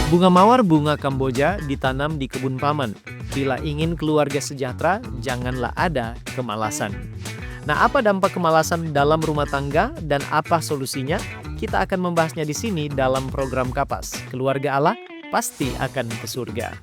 Bunga mawar bunga Kamboja ditanam di kebun paman. Bila ingin keluarga sejahtera, janganlah ada kemalasan. Nah, apa dampak kemalasan dalam rumah tangga dan apa solusinya? Kita akan membahasnya di sini dalam program Kapas. Keluarga Allah pasti akan ke surga.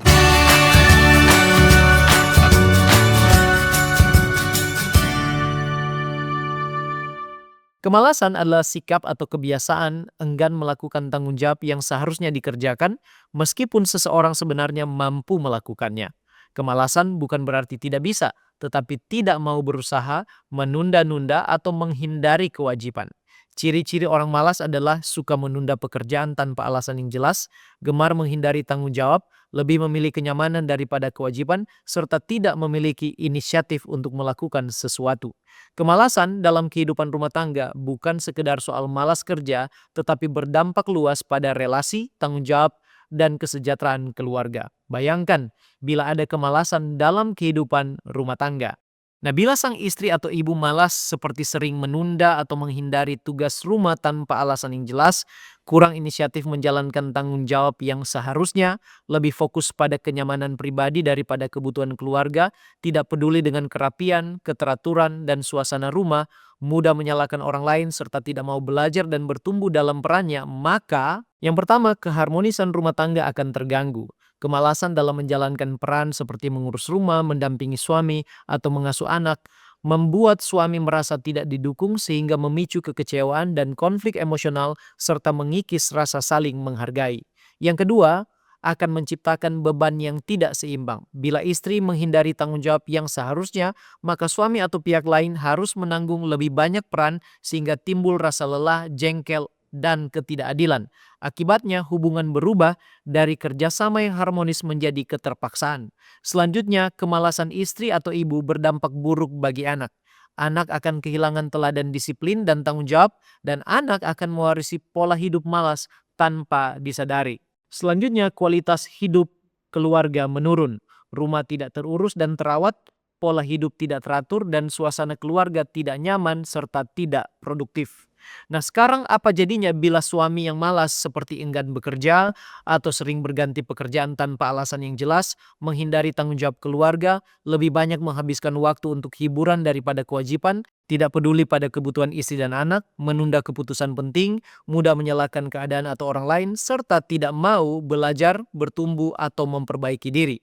Kemalasan adalah sikap atau kebiasaan enggan melakukan tanggung jawab yang seharusnya dikerjakan, meskipun seseorang sebenarnya mampu melakukannya. Kemalasan bukan berarti tidak bisa, tetapi tidak mau berusaha, menunda-nunda, atau menghindari kewajiban. Ciri-ciri orang malas adalah suka menunda pekerjaan tanpa alasan yang jelas, gemar menghindari tanggung jawab, lebih memilih kenyamanan daripada kewajiban, serta tidak memiliki inisiatif untuk melakukan sesuatu. Kemalasan dalam kehidupan rumah tangga bukan sekedar soal malas kerja, tetapi berdampak luas pada relasi, tanggung jawab, dan kesejahteraan keluarga. Bayangkan bila ada kemalasan dalam kehidupan rumah tangga. Nah, bila sang istri atau ibu malas seperti sering menunda atau menghindari tugas rumah tanpa alasan yang jelas, kurang inisiatif menjalankan tanggung jawab yang seharusnya, lebih fokus pada kenyamanan pribadi daripada kebutuhan keluarga, tidak peduli dengan kerapian, keteraturan, dan suasana rumah, mudah menyalahkan orang lain, serta tidak mau belajar dan bertumbuh dalam perannya, maka yang pertama, keharmonisan rumah tangga akan terganggu. Kemalasan dalam menjalankan peran seperti mengurus rumah, mendampingi suami, atau mengasuh anak, membuat suami merasa tidak didukung sehingga memicu kekecewaan dan konflik emosional serta mengikis rasa saling menghargai. Yang kedua, akan menciptakan beban yang tidak seimbang. Bila istri menghindari tanggung jawab yang seharusnya, maka suami atau pihak lain harus menanggung lebih banyak peran sehingga timbul rasa lelah, jengkel, dan ketidakadilan. Akibatnya hubungan berubah dari kerjasama yang harmonis menjadi keterpaksaan. Selanjutnya, kemalasan istri atau ibu berdampak buruk bagi anak. Anak akan kehilangan teladan disiplin dan tanggung jawab, dan anak akan mewarisi pola hidup malas tanpa disadari. Selanjutnya, kualitas hidup keluarga menurun. Rumah tidak terurus dan terawat, pola hidup tidak teratur, dan suasana keluarga tidak nyaman serta tidak produktif. Nah, sekarang apa jadinya bila suami yang malas seperti enggan bekerja atau sering berganti pekerjaan tanpa alasan yang jelas, menghindari tanggung jawab keluarga, lebih banyak menghabiskan waktu untuk hiburan daripada kewajiban, tidak peduli pada kebutuhan istri dan anak, menunda keputusan penting, mudah menyalahkan keadaan atau orang lain, serta tidak mau belajar, bertumbuh, atau memperbaiki diri.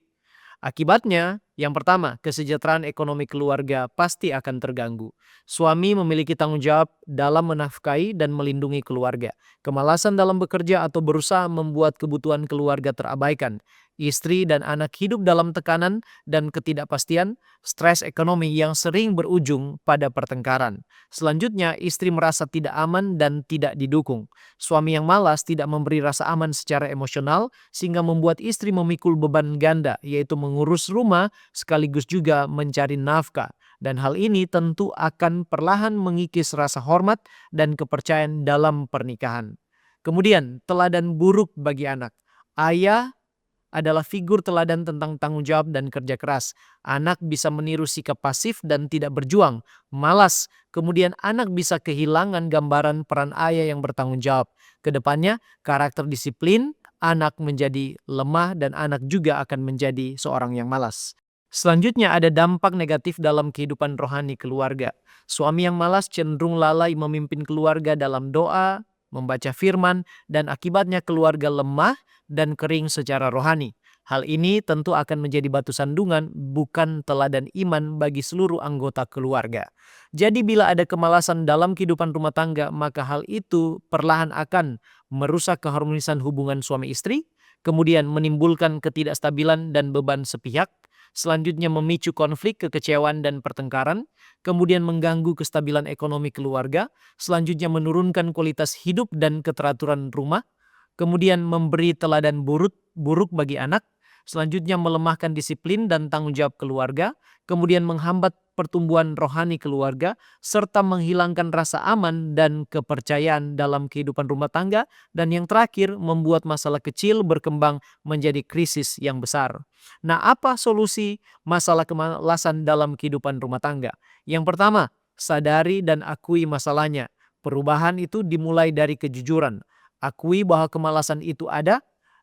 Akibatnya, yang pertama, kesejahteraan ekonomi keluarga pasti akan terganggu. Suami memiliki tanggung jawab dalam menafkahi dan melindungi keluarga. Kemalasan dalam bekerja atau berusaha membuat kebutuhan keluarga terabaikan. Istri dan anak hidup dalam tekanan dan ketidakpastian, stres ekonomi yang sering berujung pada pertengkaran. Selanjutnya, istri merasa tidak aman dan tidak didukung. Suami yang malas tidak memberi rasa aman secara emosional, sehingga membuat istri memikul beban ganda, yaitu mengurus rumah sekaligus juga mencari nafkah. Dan hal ini tentu akan perlahan mengikis rasa hormat dan kepercayaan dalam pernikahan. Kemudian, teladan buruk bagi anak. Ayah adalah figur teladan tentang tanggung jawab dan kerja keras. Anak bisa meniru sikap pasif dan tidak berjuang, malas. Kemudian anak bisa kehilangan gambaran peran ayah yang bertanggung jawab. Kedepannya, karakter disiplin, anak menjadi lemah dan anak juga akan menjadi seorang yang malas. Selanjutnya ada dampak negatif dalam kehidupan rohani keluarga. Suami yang malas cenderung lalai memimpin keluarga dalam doa, membaca firman, dan akibatnya keluarga lemah dan kering secara rohani. Hal ini tentu akan menjadi batu sandungan, bukan teladan iman bagi seluruh anggota keluarga. Jadi bila ada kemalasan dalam kehidupan rumah tangga, maka hal itu perlahan akan merusak keharmonisan hubungan suami istri, kemudian menimbulkan ketidakstabilan dan beban sepihak, selanjutnya memicu konflik, kekecewaan, dan pertengkaran, kemudian mengganggu kestabilan ekonomi keluarga, selanjutnya menurunkan kualitas hidup dan keteraturan rumah, kemudian memberi teladan buruk bagi anak, selanjutnya melemahkan disiplin dan tanggung jawab keluarga, kemudian menghambat pertumbuhan rohani keluarga, serta menghilangkan rasa aman dan kepercayaan dalam kehidupan rumah tangga, dan yang terakhir membuat masalah kecil berkembang menjadi krisis yang besar. Nah, apa solusi masalah kemalasan dalam kehidupan rumah tangga? Yang pertama, sadari dan akui masalahnya. Perubahan itu dimulai dari kejujuran. Akui bahwa kemalasan itu ada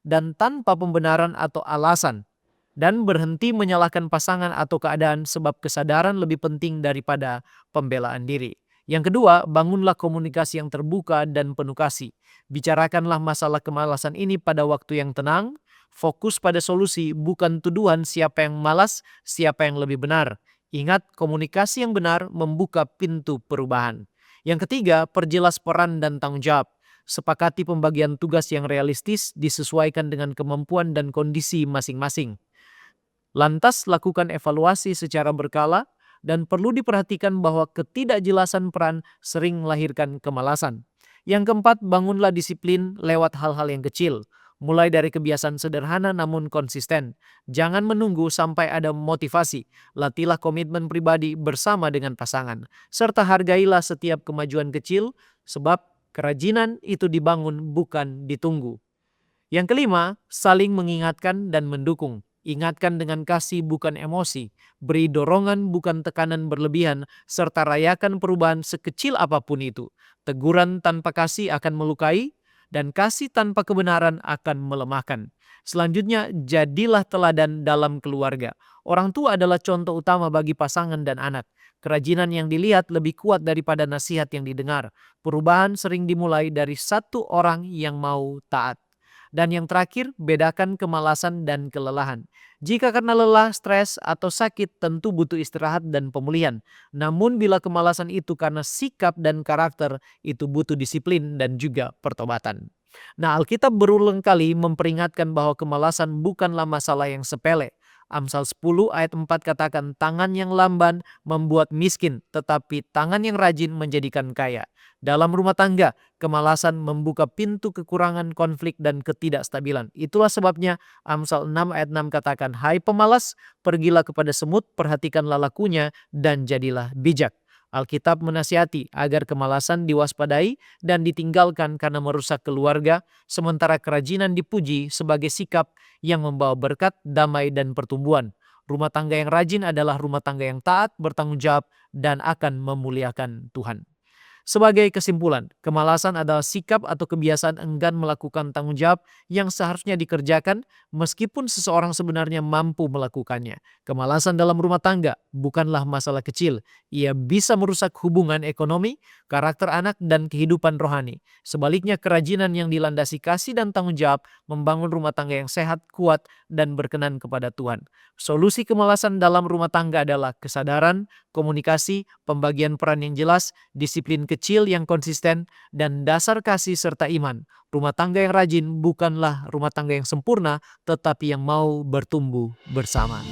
dan tanpa pembenaran atau alasan, dan berhenti menyalahkan pasangan atau keadaan sebab kesadaran lebih penting daripada pembelaan diri. Yang kedua, bangunlah komunikasi yang terbuka dan penuh kasih. Bicarakanlah masalah kemalasan ini pada waktu yang tenang, fokus pada solusi, bukan tuduhan siapa yang malas, siapa yang lebih benar. Ingat, komunikasi yang benar membuka pintu perubahan. Yang ketiga, perjelas peran dan tanggung jawab. Sepakati pembagian tugas yang realistis disesuaikan dengan kemampuan dan kondisi masing-masing. Lantas lakukan evaluasi secara berkala dan perlu diperhatikan bahwa ketidakjelasan peran sering melahirkan kemalasan. Yang keempat, bangunlah disiplin lewat hal-hal yang kecil. Mulai dari kebiasaan sederhana namun konsisten. Jangan menunggu sampai ada motivasi. Latihlah komitmen pribadi bersama dengan pasangan. Serta hargailah setiap kemajuan kecil sebab kerajinan itu dibangun bukan ditunggu. Yang kelima, saling mengingatkan dan mendukung. Ingatkan dengan kasih bukan emosi, beri dorongan bukan tekanan berlebihan, serta rayakan perubahan sekecil apapun itu. Teguran tanpa kasih akan melukai, dan kasih tanpa kebenaran akan melemahkan. Selanjutnya, jadilah teladan dalam keluarga. Orang tua adalah contoh utama bagi pasangan dan anak. Kerajinan yang dilihat lebih kuat daripada nasihat yang didengar. Perubahan sering dimulai dari satu orang yang mau taat. Dan yang terakhir, bedakan kemalasan dan kelelahan. Jika karena lelah, stres, atau sakit, tentu butuh istirahat dan pemulihan. Namun bila kemalasan itu karena sikap dan karakter, itu butuh disiplin dan juga pertobatan. Nah, Alkitab berulang kali memperingatkan bahwa kemalasan bukanlah masalah yang sepele. Amsal 10 ayat 4 katakan, tangan yang lamban membuat miskin, tetapi tangan yang rajin menjadikan kaya. Dalam rumah tangga, kemalasan membuka pintu kekurangan, konflik, dan ketidakstabilan. Itulah sebabnya Amsal 6 ayat 6 katakan, hai pemalas, pergilah kepada semut, perhatikanlah lakunya, dan jadilah bijak. Alkitab menasihati agar kemalasan diwaspadai dan ditinggalkan karena merusak keluarga, sementara kerajinan dipuji sebagai sikap yang membawa berkat, damai, dan pertumbuhan. Rumah tangga yang rajin adalah rumah tangga yang taat, bertanggung jawab, dan akan memuliakan Tuhan. Sebagai kesimpulan, kemalasan adalah sikap atau kebiasaan enggan melakukan tanggung jawab yang seharusnya dikerjakan meskipun seseorang sebenarnya mampu melakukannya. Kemalasan dalam rumah tangga bukanlah masalah kecil. Ia bisa merusak hubungan ekonomi, karakter anak, dan kehidupan rohani. Sebaliknya, kerajinan yang dilandasi kasih dan tanggung jawab membangun rumah tangga yang sehat, kuat, dan berkenan kepada Tuhan. Solusi kemalasan dalam rumah tangga adalah kesadaran, komunikasi, pembagian peran yang jelas, disiplin kecil yang konsisten, dan dasar kasih serta iman. Rumah tangga yang rajin bukanlah rumah tangga yang sempurna, tetapi yang mau bertumbuh bersama.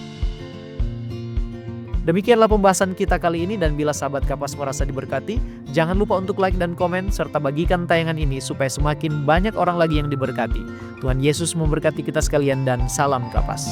Demikianlah pembahasan kita kali ini, dan bila sahabat Kapas merasa diberkati, jangan lupa untuk like dan komen, serta bagikan tayangan ini supaya semakin banyak orang lagi yang diberkati. Tuhan Yesus memberkati kita sekalian, dan salam Kapas.